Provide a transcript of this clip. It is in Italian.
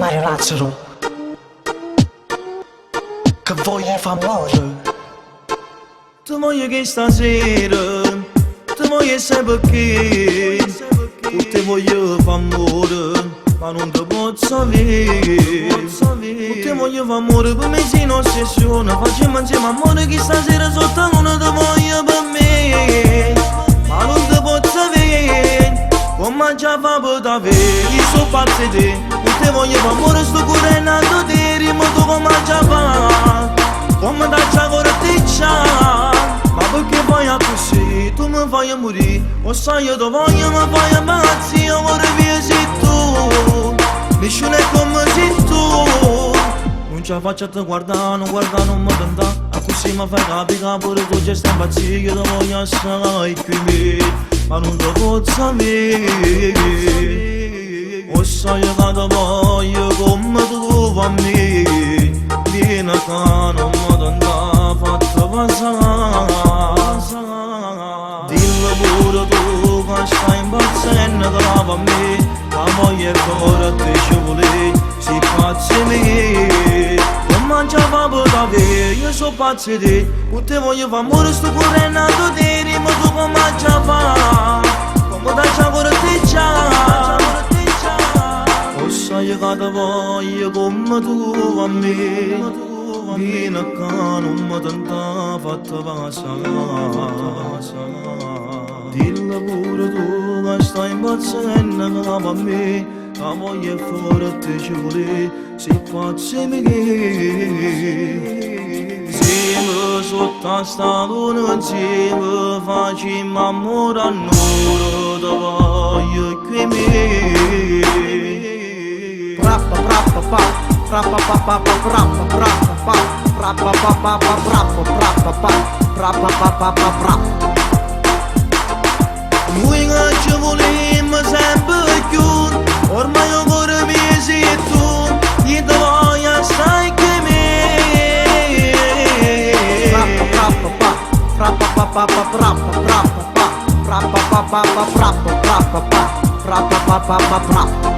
Mario Lazzaro, che voglio fa amore. Ti voglio che stasera, ti voglio sempre che te voglio fa amore, ma non ti posso avere. Te voglio fa amore per me sei un'ossessione. Facciamo insieme amore che stasera sotto luna ti voglio per me, ma non ti posso avere. Come già fa per t'avere, io sono pazzo di te. Te voglio fa amore, sto cuore è nato di rimo, tu come già fa. Come da già cuore ti c'ha. Ma perché poi a così, tu mi fai morire. O sai io ti voglio, mi fai ammazzi. Io vorrei via sei tu, nessuno è come sei tu. Non ce la faccio a te guardare, non mi tenta. A così mi fai capire pure tu ci stai impazzito. Io ti voglio assai qui me, ma non ti posso avere. O sai che ti voglio come tu fa a me. Vieni qua, non mi tenta, fatto passare. Dillo pure tu che stai impazzendo tra a me. La voglia è fuori te ci vuole, si pazzi me. Non mangia fa per t'avere, io sono pazzo di te. Con te voglio fa amore, sto cuore è nato di rimo, tu come già fa. Come da già cuore ti c'ha. O sai che ti voglio come tu a me. Vieni qua, non mi tenta, fatto passare. Dillo pure tu che stai impazzendo come a me. La voglia è fuori te ci vuole, si pazzi me. Insieme sotto sta luna, insieme facciamo amore a noi. Ti voglio qui me. Rappa, rappa, pa, rappa, pa, pa, pa, rappa, rappa, pa, rappa, pa, pa, pa, rappa, rappa, pa, rappa, pa, pa, pa, rappa. Noi che ci vogliamo sempre più, ormai io cuore mi sei tu, io ti voglio stai che me. Rappa, pa, rappa, pa, pa, pa, rappa, rappa, pa, rappa, pa, pa, pa, rappa, rappa, pa, rappa, pa, pa, pa, rappa.